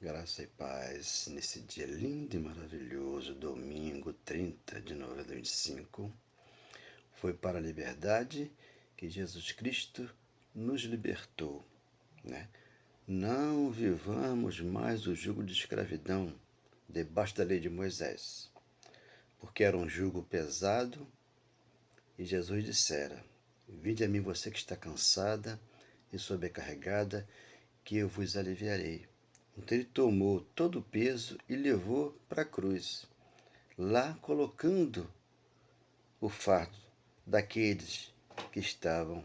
Graça e paz nesse dia lindo e maravilhoso, domingo 30 de novembro de 2025. Foi para a liberdade que Jesus Cristo nos libertou, né? Não vivamos mais o jugo de escravidão debaixo da lei de Moisés, porque era um jugo pesado e Jesus dissera: Vinde a mim você que está cansada e sobrecarregada, que eu vos aliviarei. Então ele tomou todo o peso e levou para a cruz, lá colocando o fardo daqueles que estavam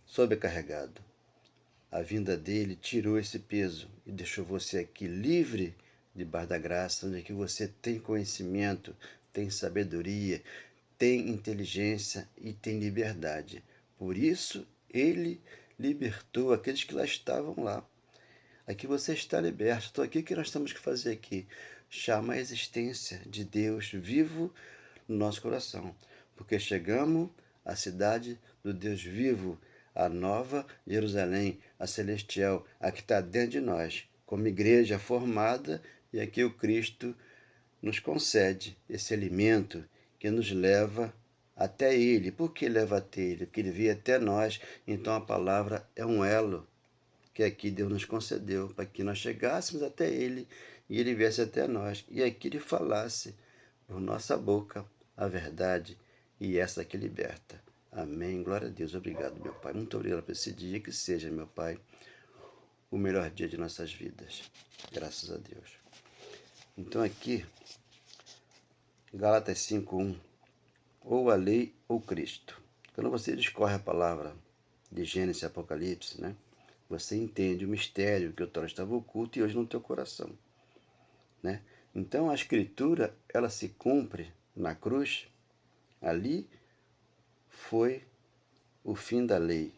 sobrecarregados. A vinda dele tirou esse peso e deixou você aqui livre debaixo da graça, onde aqui você tem conhecimento, tem sabedoria, tem inteligência e tem liberdade. Por isso, ele libertou aqueles que lá estavam lá. Aqui você está liberto. Estou aqui, o que nós temos que fazer aqui? Chama a existência de Deus vivo no nosso coração. Porque chegamos à cidade do Deus vivo, a nova Jerusalém, a celestial, a que está dentro de nós, como igreja formada, e aqui o Cristo nos concede esse alimento que nos leva até Ele. Por que leva até Ele? Porque Ele veio até nós, então a palavra é um elo que aqui Deus nos concedeu, para que nós chegássemos até Ele e Ele viesse até nós, e aqui Ele falasse por nossa boca a verdade, e essa que liberta. Amém. Glória a Deus. Obrigado, meu Pai. Muito obrigado por esse dia, que seja, meu Pai, o melhor dia de nossas vidas. Graças a Deus. Então aqui, Gálatas 5:1, ou a lei ou Cristo. Quando você discorre a palavra de Gênesis e Apocalipse, né? Você entende o mistério que outrora estava oculto e hoje no teu coração, né? Então a escritura, ela se cumpre na cruz. Ali foi o fim da lei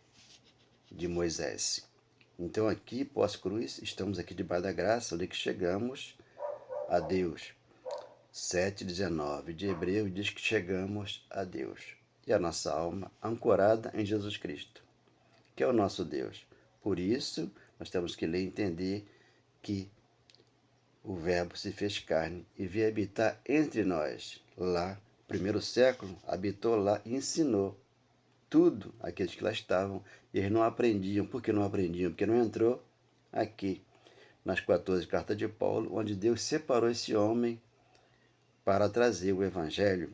de Moisés. Então aqui, pós-cruz, estamos aqui debaixo da graça, onde que chegamos a Deus. 7:19 de Hebreus diz que chegamos a Deus. E a nossa alma ancorada em Jesus Cristo, que é o nosso Deus. Por isso, nós temos que ler e entender que o Verbo se fez carne e veio habitar entre nós. Lá, primeiro século, habitou lá e ensinou tudo àqueles que lá estavam. E eles não aprendiam. Por que não aprendiam? Porque não entrou aqui, nas 14 cartas de Paulo, onde Deus separou esse homem para trazer o Evangelho.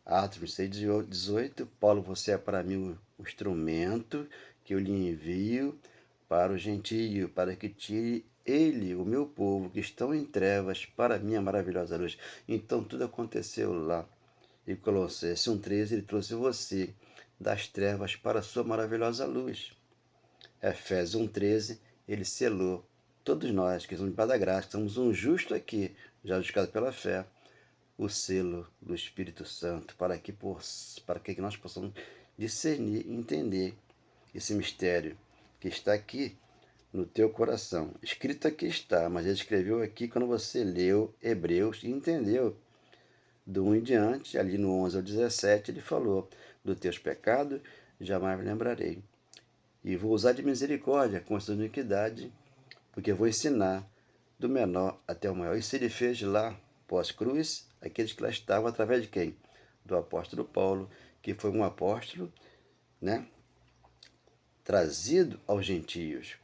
Atos 6:18, Paulo, você é para mim o instrumento que eu lhe envio para o gentio, para que tire ele, o meu povo, que estão em trevas, para a minha maravilhosa luz. Então tudo aconteceu lá. E Colossenses 1:13, ele trouxe você das trevas para a sua maravilhosa luz. Efésios 1:13, ele selou todos nós que somos debaixo da graça, que somos um justo aqui, já justificado pela fé, o selo do Espírito Santo, para que nós possamos discernir e entender esse mistério que está aqui no teu coração. Escrito aqui está, mas ele escreveu aqui quando você leu Hebreus e entendeu. Do 1 em diante, ali no 11 ao 17, ele falou: dos teus pecados jamais me lembrarei. E vou usar de misericórdia com a sua iniquidade, porque vou ensinar do menor até o maior. Isso ele fez lá, pós-cruz, aqueles que lá estavam, através de quem? Do apóstolo Paulo, que foi um apóstolo, né, trazido aos gentios,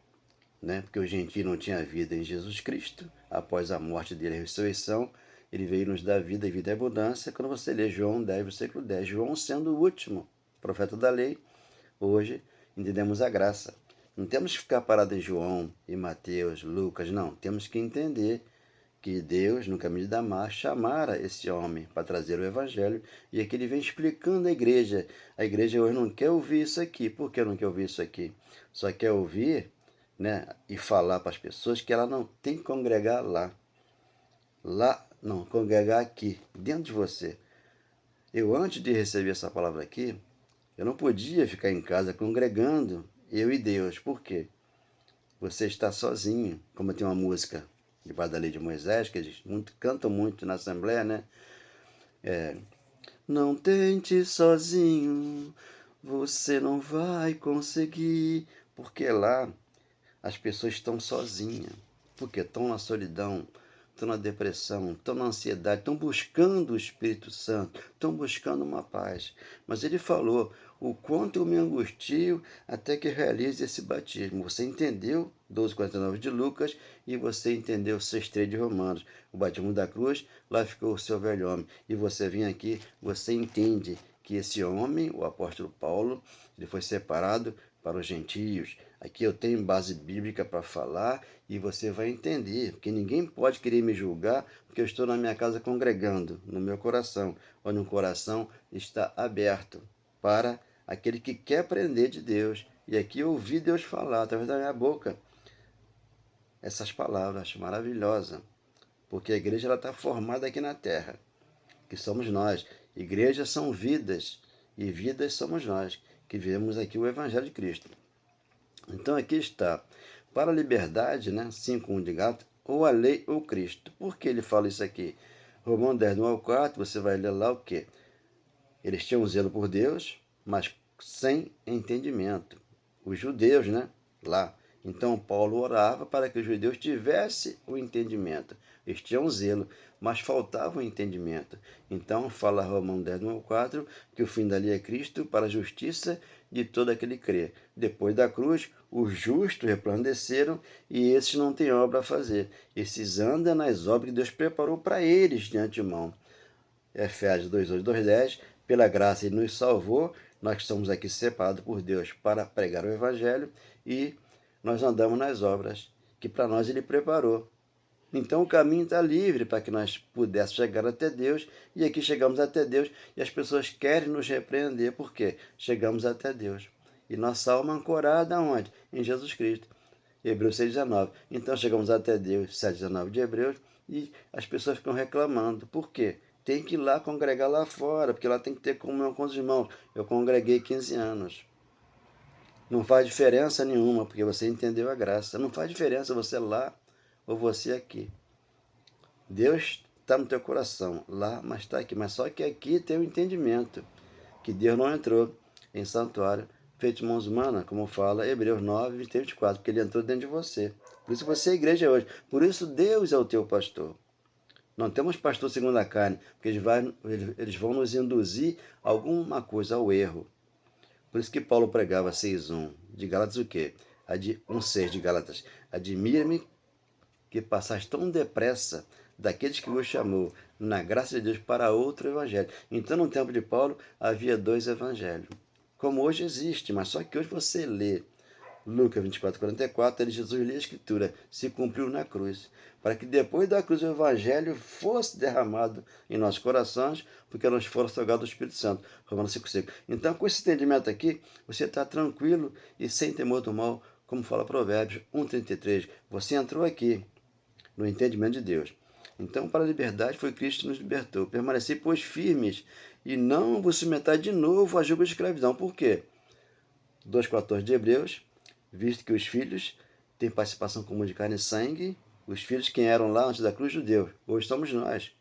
né, porque o gentio não tinha vida em Jesus Cristo. Após a morte dele e a ressurreição, ele veio nos dar vida e vida em abundância. Quando você lê João 10, versículo 10, João sendo o último profeta da lei, hoje entendemos a graça. Não temos que ficar parado em João e Mateus, Lucas, não. Temos que entender que Deus, no caminho de Damasco, chamara esse homem para trazer o Evangelho, e aqui ele vem explicando a igreja. A igreja hoje não quer ouvir isso aqui. Por que não quer ouvir isso aqui? Só quer ouvir, né, e falar para as pessoas que ela não tem que congregar lá. Lá, não, congregar aqui, dentro de você. Eu, antes de receber essa palavra aqui, eu não podia ficar em casa congregando, eu e Deus. Por quê? Você está sozinho, como tem uma música debaixo da lei de Moisés, que eles cantam muito na Assembleia, né? Não tente sozinho, você não vai conseguir, porque lá as pessoas estão sozinhas. porque estão na solidão, estão na depressão, estão na ansiedade, estão buscando o Espírito Santo, estão buscando uma paz. Mas ele falou, o quanto eu me angustio até que realize esse batismo. Você entendeu 12,49 de Lucas e você entendeu 6,3 de Romanos. O batismo da cruz, lá ficou o seu velho homem. E você vem aqui, você entende que esse homem, o apóstolo Paulo, ele foi separado para os gentios. Aqui eu tenho base bíblica para falar e você vai entender, porque ninguém pode querer me julgar porque eu estou na minha casa congregando, no meu coração, onde o coração está aberto para aquele que quer aprender de Deus. E aqui eu ouvi Deus falar através da minha boca essas palavras maravilhosas, porque a igreja está formada aqui na terra, que somos nós. Igrejas são vidas, e vidas somos nós, que vivemos aqui o Evangelho de Cristo. Então aqui está, para a liberdade, né, 5:1 de Gálatas, ou a lei ou Cristo. Por que ele fala isso aqui? Romanos 10, 1 ao 4, você vai ler lá o quê? Eles tinham zelo por Deus, mas sem entendimento. Os judeus, né, lá. Então Paulo orava para que os judeus tivessem o entendimento. Eles tinham zelo, mas faltava o entendimento. Então fala Romanos 10, 1 ao 4, que o fim da lei é Cristo para a justiça de todo aquele que crê. Depois da cruz, os justos resplandeceram e esses não têm obra a fazer. Esses andam nas obras que Deus preparou para eles de antemão. Efésios 2:8, 2:10, pela graça ele nos salvou, nós estamos aqui separados por Deus para pregar o Evangelho e nós andamos nas obras que para nós ele preparou. Então o caminho está livre para que nós pudéssemos chegar até Deus, e aqui chegamos até Deus e as pessoas querem nos repreender, por quê? Chegamos até Deus. E nossa alma ancorada aonde? Em Jesus Cristo. Hebreus 6,19. Então chegamos até Deus, 7,19 de Hebreus, e as pessoas ficam reclamando. Por quê? Tem que ir lá congregar lá fora, porque lá tem que ter comunhão com os irmãos. Eu congreguei 15 anos. Não faz diferença nenhuma, porque você entendeu a graça. Não faz diferença você lá ou você aqui. Deus está no teu coração, lá, mas está aqui. Mas só que aqui tem o entendimento, que Deus não entrou em santuário feito de mãos humanas, como fala Hebreus 9, 23, 24, porque ele entrou dentro de você. Por isso você é igreja hoje. Por isso Deus é o teu pastor. Não temos pastor segundo a carne, porque eles vão nos induzir a alguma coisa ao erro. Por isso que Paulo pregava 6:1 de Gálatas o quê? 1:6 de Gálatas. Admira-me que passais tão depressa daqueles que vos chamou na graça de Deus para outro evangelho. Então, no tempo de Paulo, havia 2 evangelhos. Como hoje existe, mas só que hoje você lê Lucas 24:44, ele, Jesus, lê a Escritura, se cumpriu na cruz, para que depois da cruz o Evangelho fosse derramado em nossos corações, porque nós fomos salgados do Espírito Santo. Romanos 5:5. Então, com esse entendimento aqui, você está tranquilo e sem temor do mal, como fala Provérbios 1:33. Você entrou aqui no entendimento de Deus. Então, para a liberdade foi Cristo que nos libertou. Permaneci, pois, firmes, e não vos submetai de novo a jugo de escravidão. Por quê? 2:14 de Hebreus, visto que os filhos têm participação comum de carne e sangue, os filhos que eram lá antes da cruz de Deus, hoje somos nós,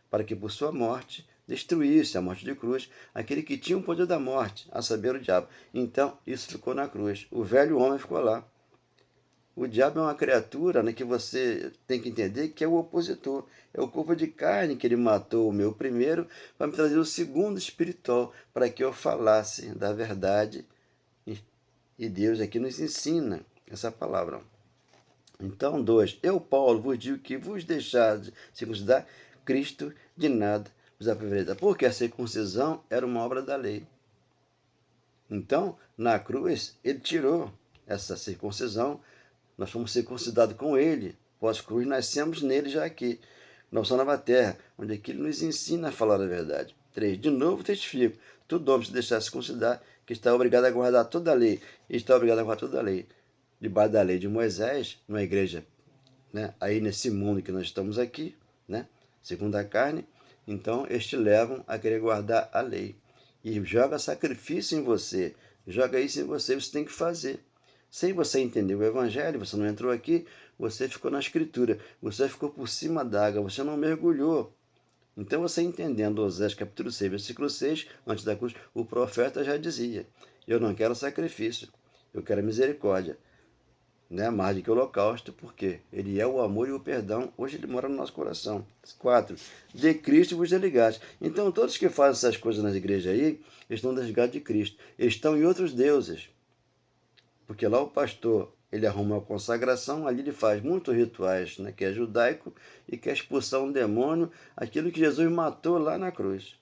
para que por sua morte destruísse a morte de cruz aquele que tinha o poder da morte, a saber, o diabo. Então, isso ficou na cruz. O velho homem ficou lá. O diabo é uma criatura, né, que você tem que entender que é o opositor. É o corpo de carne que ele matou o meu primeiro para me trazer o segundo espiritual, para que eu falasse da verdade. E Deus aqui nos ensina essa palavra. Então, 2. Eu, Paulo, vos digo que vos deixar de circuncidar, Cristo de nada vos aproveitará. Porque a circuncisão era uma obra da lei. Então, na cruz, ele tirou essa circuncisão. Nós fomos circuncidados com ele. Pós-cruz, nascemos nele já aqui. Nós somos nova terra, onde aqui ele nos ensina a falar a verdade. 3. De novo testifico. Todo homem se deixar circuncidar, que está obrigado a guardar toda a lei. E está obrigado a guardar toda a lei. Debaixo da lei de Moisés, numa igreja, né, aí nesse mundo que nós estamos aqui, né, segundo a carne, então eles te levam a querer guardar a lei. E joga sacrifício em você, joga isso em você, você tem que fazer. Sem você entender o evangelho, você não entrou aqui, você ficou na escritura, você ficou por cima da água, você não mergulhou. Então você entendendo Osés capítulo 6, versículo 6, antes da cruz, o profeta já dizia, eu não quero sacrifício, eu quero misericórdia. né? Mais do que o holocausto, porque ele é o amor e o perdão. Hoje ele mora no nosso coração. 4. De Cristo vos desligaste. Então, todos que fazem essas coisas nas igrejas aí, estão desligados de Cristo. Eles estão em outros deuses. Porque lá o pastor, ele arruma uma consagração, ali ele faz muitos rituais, né, que é judaico, e quer expulsar um demônio, aquilo que Jesus matou lá na cruz.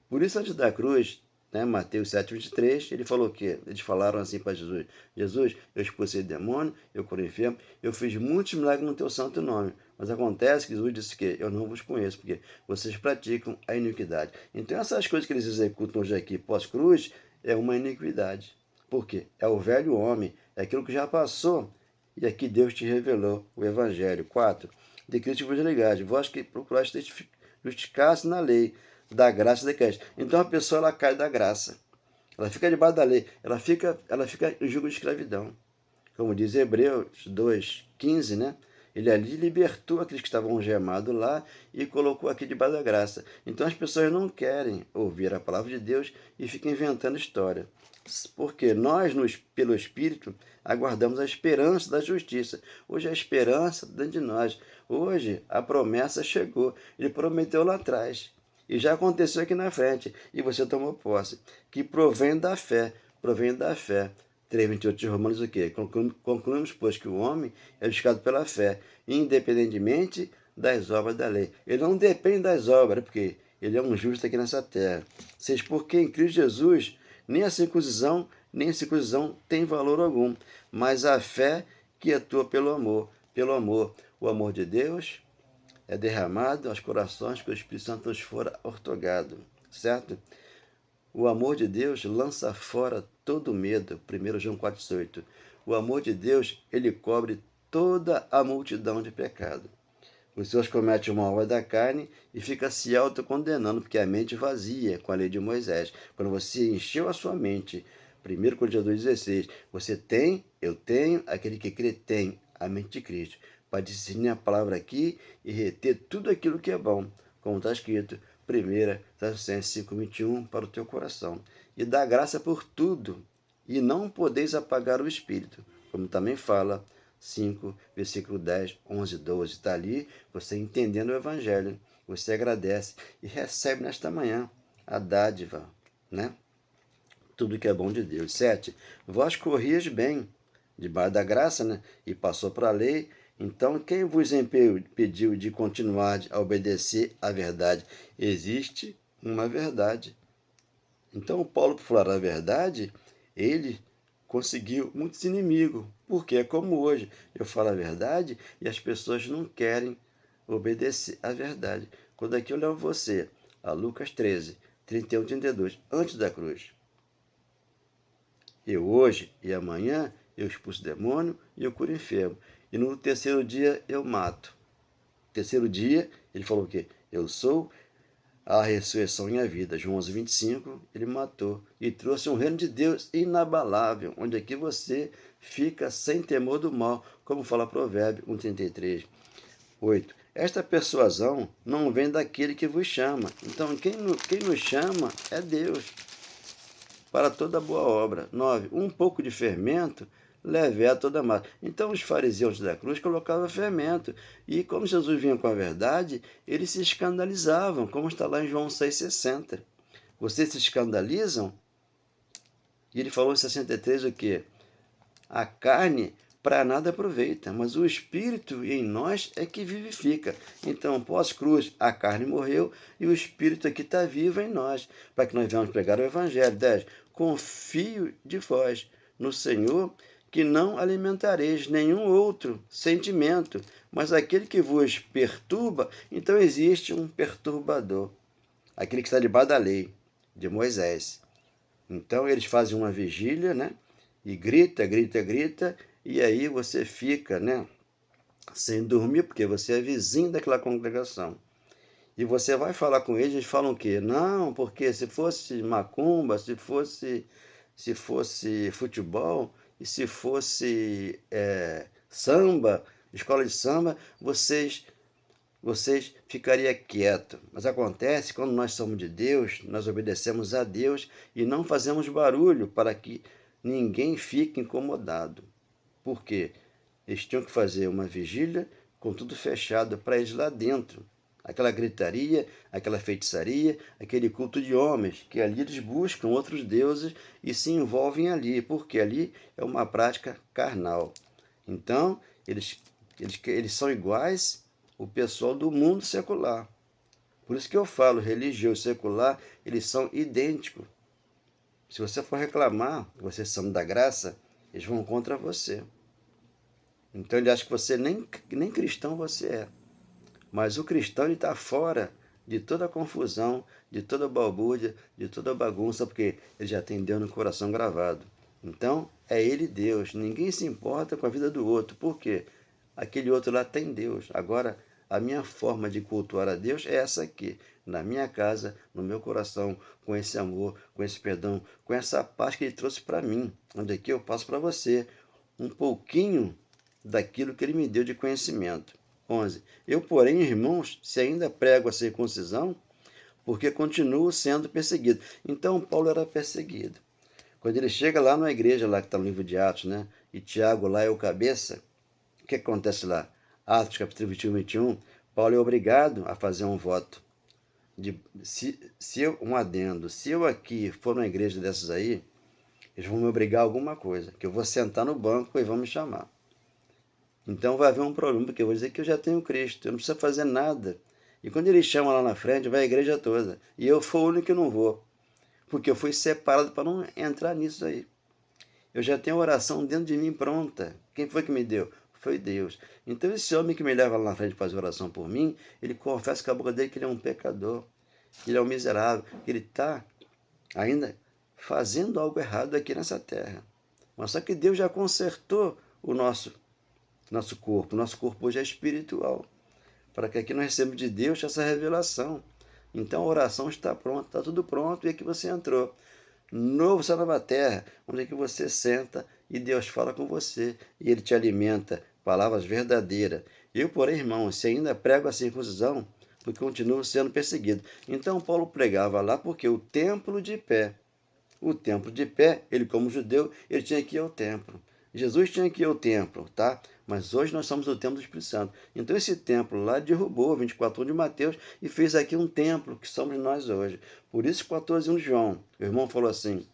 Por isso, antes da cruz, né, Mateus 7,23, ele falou que eles falaram assim para Jesus: Jesus, eu expulsei demônio, eu curei enfermo, eu fiz muitos milagres no teu santo nome. Mas acontece que Jesus disse que eu não vos conheço, porque vocês praticam a iniquidade. Então, essas coisas que eles executam hoje aqui pós-cruz é uma iniquidade. Por quê? É o velho homem, é aquilo que já passou. E aqui Deus te revelou o Evangelho. 4. De Cristo vos ligaste, vós que procuraste justificar-se na lei, da graça de Cristo. Então a pessoa ela cai da graça. Ela fica debaixo da lei. Ela fica em jugo de escravidão. Como diz Hebreus 2,15, né? Ele ali libertou aqueles que estavam algemados lá e colocou aqui debaixo da graça. Então as pessoas não querem ouvir a palavra de Deus e ficam inventando história. Porque nós, pelo Espírito, aguardamos a esperança da justiça. Hoje a esperança dentro de nós. Hoje a promessa chegou. Ele prometeu lá atrás. E já aconteceu aqui na frente. E você tomou posse. Que provém da fé. Provém da fé. 3,28 de Romanos o quê? Concluímos, pois, que o homem é justificado pela fé, independentemente das obras da lei. Ele não depende das obras, porque ele é um justo aqui nessa terra. 6. Porque em Cristo Jesus, nem a circuncisão, nem a circuncisão tem valor algum, mas a fé que atua pelo amor. Pelo amor. O amor de Deus é derramado aos corações que o Espírito Santo nos fora ortogado, certo? O amor de Deus lança fora todo medo. 1 João 4,18. O amor de Deus, ele cobre toda a multidão de pecado. Os seus cometem uma obra da carne e fica se autocondenando, porque a mente vazia com a lei de Moisés. Quando você encheu a sua mente, 1 Coríntios 2,16, você tem, eu tenho, aquele que crê tem a mente de Cristo, para discernir a palavra aqui e reter tudo aquilo que é bom, como está escrito, 1 Tessalonicenses 5,21, para o teu coração. E dá graça por tudo, e não podeis apagar o Espírito, como também fala 5, versículo 10, 11, 12. Está ali, você entendendo o Evangelho. Você agradece e recebe nesta manhã a dádiva, né? Tudo que é bom de Deus. 7. Vós corrias bem, debaixo da graça, né? E passou para a lei. Então, quem vos impediu de continuar a obedecer à verdade? Existe uma verdade. Então, Paulo, por falar a verdade, ele conseguiu muitos inimigos, porque é como hoje, eu falo a verdade e as pessoas não querem obedecer à verdade. Quando aqui eu levo você a Lucas 13, 31, 32, antes da cruz. Eu hoje e amanhã eu expulso demônio e eu curo enfermo. E no terceiro dia eu mato. Terceiro dia, ele falou o quê? Eu sou a ressurreição e a vida. João 11,25, ele matou e trouxe um reino de Deus inabalável, onde aqui você fica sem temor do mal, como fala Provérbio 1,33. 8. Esta persuasão não vem daquele que vos chama. Então, quem nos chama é Deus, para toda boa obra. 9. Um pouco de fermento leve a toda massa. Então os fariseus da cruz colocavam fermento. E como Jesus vinha com a verdade, eles se escandalizavam, como está lá em João 6,60. Vocês se escandalizam? E ele falou em 63 o quê? A carne para nada aproveita, mas o Espírito em nós é que vivifica. Então, pós-cruz, a carne morreu e o Espírito aqui está vivo em nós, para que nós venhamos pregar o Evangelho. 10. Confio de vós no Senhor, que não alimentareis nenhum outro sentimento, mas aquele que vos perturba. Então existe um perturbador, aquele que está debaixo da lei de Moisés. Então eles fazem uma vigília, né? E grita, grita, grita, e aí você fica, né? Sem dormir, porque você é vizinho daquela congregação. E você vai falar com eles falam o quê? Não, porque se fosse macumba, se fosse futebol, e se fosse samba, escola de samba, vocês ficariam quietos. Mas acontece, quando nós somos de Deus, nós obedecemos a Deus e não fazemos barulho para que ninguém fique incomodado. Por quê? Eles tinham que fazer uma vigília com tudo fechado para eles lá dentro. Aquela gritaria, aquela feitiçaria, aquele culto de homens, que ali eles buscam outros deuses e se envolvem ali, porque ali é uma prática carnal. Então, eles são iguais o pessoal do mundo secular. Por isso que eu falo, religioso e secular, eles são idênticos. Se você for reclamar, vocês são da graça, eles vão contra você. Então ele acha que você nem cristão você é. Mas o cristão está fora de toda a confusão, de toda a balbúrdia, de toda a bagunça, porque ele já tem Deus no coração gravado. Então, é ele Deus. Ninguém se importa com a vida do outro. Por quê? Aquele outro lá tem Deus. Agora, a minha forma de cultuar a Deus é essa aqui. Na minha casa, no meu coração, com esse amor, com esse perdão, com essa paz que ele trouxe para mim. Onde aqui eu passo para você um pouquinho daquilo que ele me deu de conhecimento. 11. Eu, porém, irmãos, se ainda prego a circuncisão, porque continuo sendo perseguido. Então, Paulo era perseguido. Quando ele chega lá na igreja, lá que está no livro de Atos, né? E Tiago lá é o cabeça, o que acontece lá? Atos, capítulo 21, 21, Paulo é obrigado a fazer um voto. Um adendo, se eu aqui for numa igreja dessas aí, eles vão me obrigar a alguma coisa, que eu vou sentar no banco e vão me chamar. Então vai haver um problema, porque eu vou dizer que eu já tenho Cristo, eu não preciso fazer nada. E quando ele chama lá na frente, vai a igreja toda. E eu sou o único que não vou, porque eu fui separado para não entrar nisso aí. Eu já tenho a oração dentro de mim pronta. Quem foi que me deu? Foi Deus. Então esse homem que me leva lá na frente para fazer oração por mim, ele confessa com a boca dele que ele é um pecador, que ele é um miserável, que ele está ainda fazendo algo errado aqui nessa terra. Mas só que Deus já consertou o nosso corpo. Nosso corpo hoje é espiritual, para que aqui nós recebamos de Deus essa revelação. Então a oração está pronta, está tudo pronto, e aqui você entrou. Novo céu, nova terra, onde é que você senta e Deus fala com você, e Ele te alimenta, palavras verdadeiras. Eu, porém, irmão, se ainda prego a circuncisão, porque continuo sendo perseguido. Então Paulo pregava lá porque o templo de pé, ele como judeu, ele tinha que ir ao templo. Jesus tinha que ir ao templo, tá? Mas hoje nós somos o templo do Espírito Santo. Então esse templo lá derrubou, 24 de Mateus, e fez aqui um templo, que somos nós hoje. Por isso 14 de João, o irmão falou assim,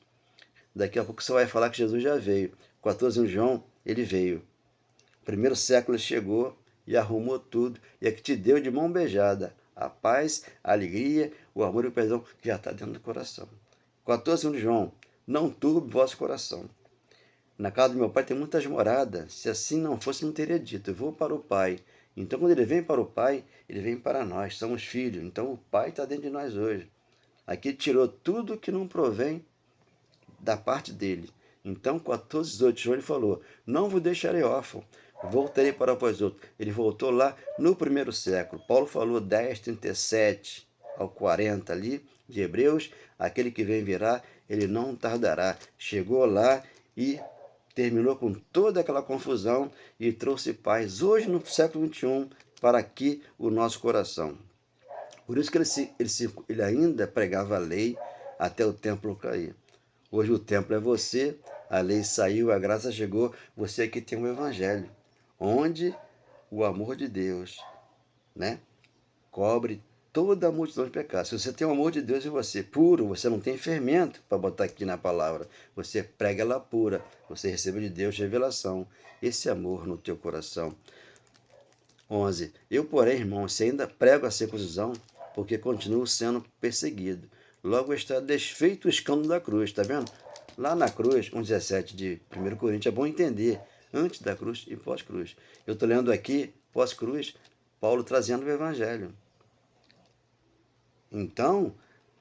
daqui a pouco você vai falar que Jesus já veio. 14 de João, ele veio. Primeiro século ele chegou e arrumou tudo, e é que te deu de mão beijada a paz, a alegria, o amor e o perdão que já está dentro do coração. 14 de João, não turbe vosso coração. Na casa do meu pai tem muitas moradas. Se assim não fosse, não teria dito. Eu vou para o Pai. Então, quando ele vem para o Pai, ele vem para nós. Somos filhos. Então, o Pai está dentro de nós hoje. Aqui ele tirou tudo que não provém da parte dele. Então, 14, 18, João ele falou, não vos deixarei órfão, voltarei para vós outros. Ele voltou lá no primeiro século. Paulo falou 10, 37 ao 40 ali, de Hebreus, aquele que vem virá, ele não tardará. Chegou lá e terminou com toda aquela confusão e trouxe paz hoje no século XXI para aqui o nosso coração. Por isso que ele ainda pregava a lei até o templo cair. Hoje o templo é você, a lei saiu, a graça chegou, você aqui tem um evangelho, onde o amor de Deus, né, cobre toda a multidão de pecados. Se você tem o amor de Deus em você, puro, você não tem fermento para botar aqui na palavra. Você prega ela pura, você recebe de Deus revelação, esse amor no teu coração. 11. Eu, porém, irmão, se ainda prego a circuncisão, porque continuo sendo perseguido. Logo está desfeito o escândalo da cruz, está vendo? Lá na cruz, 1,17 de 1 Coríntios, é bom entender, antes da cruz e pós-cruz. Eu estou lendo aqui, pós-cruz, Paulo trazendo o evangelho. Então,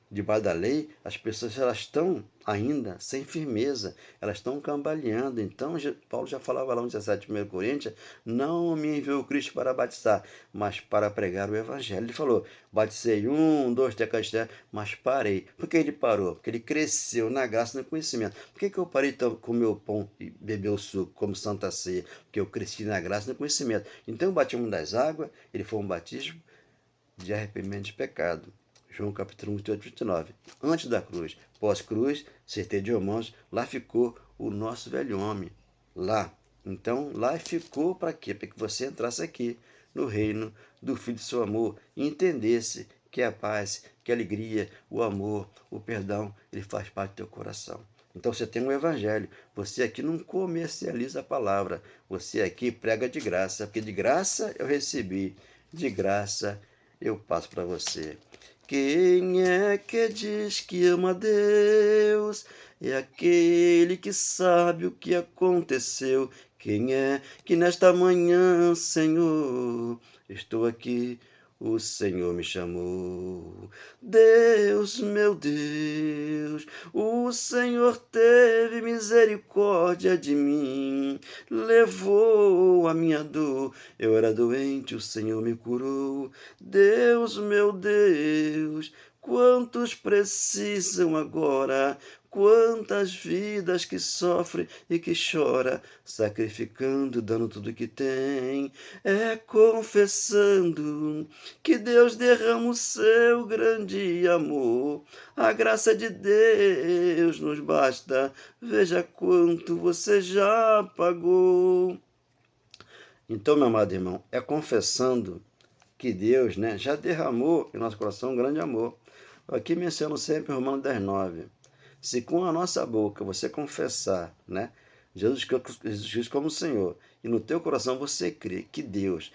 debaixo da lei, as pessoas elas estão ainda sem firmeza, elas estão cambaleando. Então, Paulo já falava lá no 17 de 1 Coríntios, não me enviou Cristo para batizar, mas para pregar o evangelho. Ele falou, batizei 1, 2, 3, mas parei. Por que ele parou? Porque ele cresceu na graça e no conhecimento. Por que eu parei de comer o pão e beber o suco como Santa Ceia? Porque eu cresci na graça e no conhecimento. Então, o batismo das águas, ele foi um batismo de arrependimento de pecado. João capítulo 28, 29. Antes da cruz, pós-cruz, certeza de irmãos, lá ficou o nosso velho homem. Lá, Então, lá ficou para quê? Para que você entrasse aqui, no reino do Filho de seu amor, e entendesse que a paz, que a alegria, o amor, o perdão, ele faz parte do teu coração. Então você tem um evangelho. Você aqui não comercializa a palavra. Você aqui prega de graça, porque de graça eu recebi, de graça eu passo para você. Quem é que diz que ama a Deus? É aquele que sabe o que aconteceu. Quem é que nesta manhã, Senhor, estou aqui, o Senhor me chamou. Deus, meu Deus, o Senhor teve misericórdia de mim, levou a minha dor. Eu era doente, o Senhor me curou. Deus, meu Deus, quantos precisam agora? Quantas vidas que sofrem e que chora, sacrificando, dando tudo que tem, confessando que Deus derrama o seu grande amor. A graça de Deus nos basta, veja quanto você já pagou. Então, meu amado irmão, é confessando que Deus, né, já derramou em nosso coração um grande amor. Aqui menciono sempre Romanos 10:9. Se com a nossa boca você confessar, né, Jesus Cristo como Senhor, e no teu coração você crê que Deus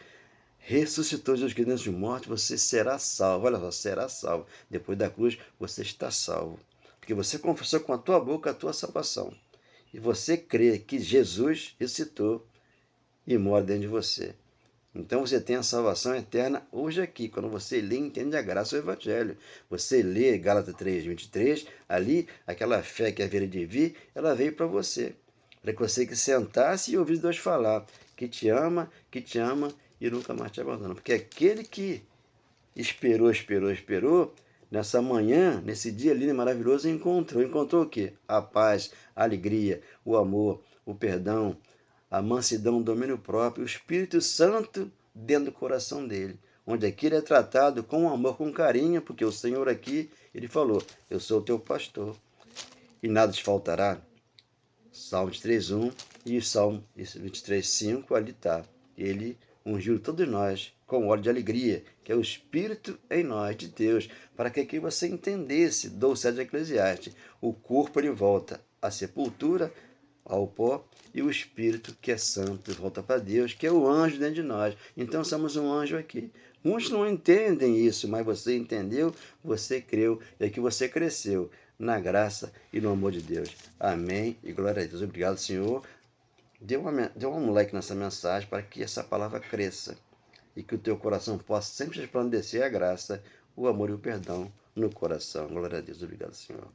ressuscitou Jesus Cristo dentre os mortos, você será salvo. Olha só, será salvo. Depois da cruz, você está salvo. Porque você confessou com a tua boca a tua salvação. E você crê que Jesus ressuscitou e mora dentro de você. Então você tem a salvação eterna hoje aqui, quando você lê e entende a graça do Evangelho. Você lê Gálatas 3:23, ali, aquela fé que haveria de vir, ela veio para você. Para que você que sentasse e ouvisse Deus falar, que te ama e nunca mais te abandona. Porque aquele que esperou, nessa manhã, nesse dia lindo e maravilhoso, encontrou. Encontrou o quê? A paz, a alegria, o amor, o perdão, a mansidão, o domínio próprio, o Espírito Santo dentro do coração dele. Onde aqui ele é tratado com amor, com carinho, porque o Senhor aqui, ele falou, eu sou o teu pastor e nada te faltará. Salmo 23:1 e Salmo 23:5, ali está. Ele ungiu todos nós com óleo de alegria, que é o Espírito em nós, de Deus, para que aqui você entendesse, do 7 de Eclesiastes, o corpo ele volta à sepultura, ao pó, e o Espírito, que é santo, volta para Deus, que é o anjo dentro de nós. Então somos um anjo aqui. Muitos não entendem isso, mas você entendeu, você creu, e aqui você cresceu na graça e no amor de Deus. Amém e glória a Deus. Obrigado, Senhor. Dê um like nessa mensagem para que essa palavra cresça e que o teu coração possa sempre resplandecer a graça, o amor e o perdão no coração. Glória a Deus. Obrigado, Senhor.